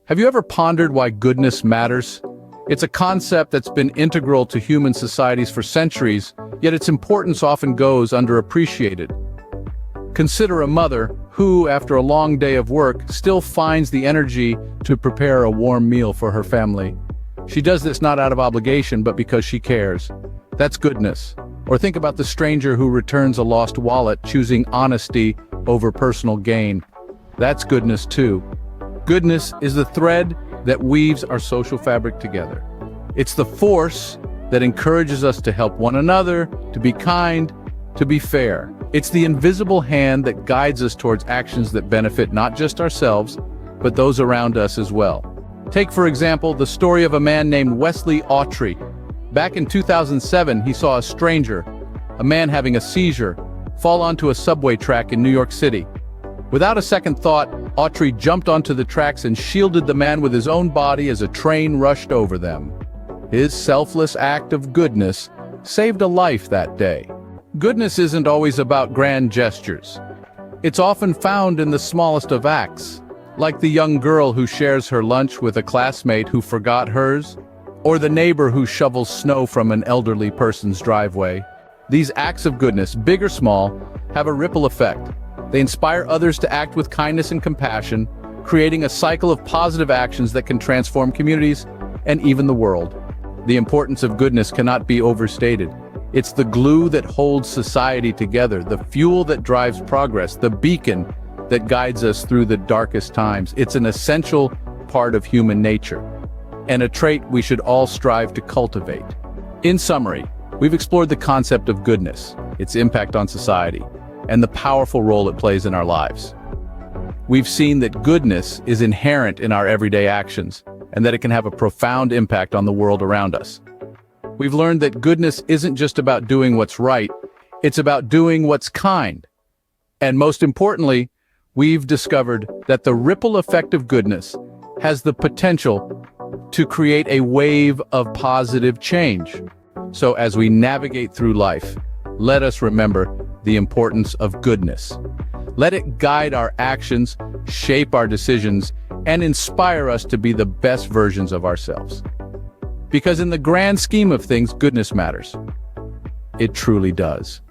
Have you ever pondered why goodness matters? It's a concept that's been integral to human societies for centuries, yet its importance often goes underappreciated. Consider a mother who, after a long day of work, still finds the energy to prepare a warm meal for her family. She does this not out of obligation, but because she cares. That's goodness. Or think about the stranger who returns a lost wallet, choosing honesty over personal gain. That's goodness too. Goodness is the thread that weaves our social fabric together. It's the force that encourages us to help one another, to be kind, to be fair. It's the invisible hand that guides us towards actions that benefit not just ourselves, but those around us as well. Take, for example, the story of a man named Wesley Autry. Back in 2007, he saw a stranger, a man having a seizure, fall onto a subway track in New York City. Without a second thought, Autry jumped onto the tracks and shielded the man with his own body as a train rushed over them. His selfless act of goodness saved a life that day. Goodness isn't always about grand gestures. It's often found in the smallest of acts, like the young girl who shares her lunch with a classmate who forgot hers, or the neighbor who shovels snow from an elderly person's driveway. These acts of goodness, big or small, have a ripple effect. They inspire others to act with kindness and compassion, creating a cycle of positive actions that can transform communities and even the world. The importance of goodness cannot be overstated. It's the glue that holds society together, the fuel that drives progress, the beacon that guides us through the darkest times. It's an essential part of human nature, and a trait we should all strive to cultivate. In summary, we've explored the concept of goodness, its impact on society, and the powerful role it plays in our lives. We've seen that goodness is inherent in our everyday actions, and that it can have a profound impact on the world around us. We've learned that goodness isn't just about doing what's right, it's about doing what's kind. And most importantly, we've discovered that the ripple effect of goodness has the potential to create a wave of positive change. So as we navigate through life, let us remember the importance of goodness. Let it guide our actions, shape our decisions, and inspire us to be the best versions of ourselves. Because in the grand scheme of things, goodness matters. It truly does.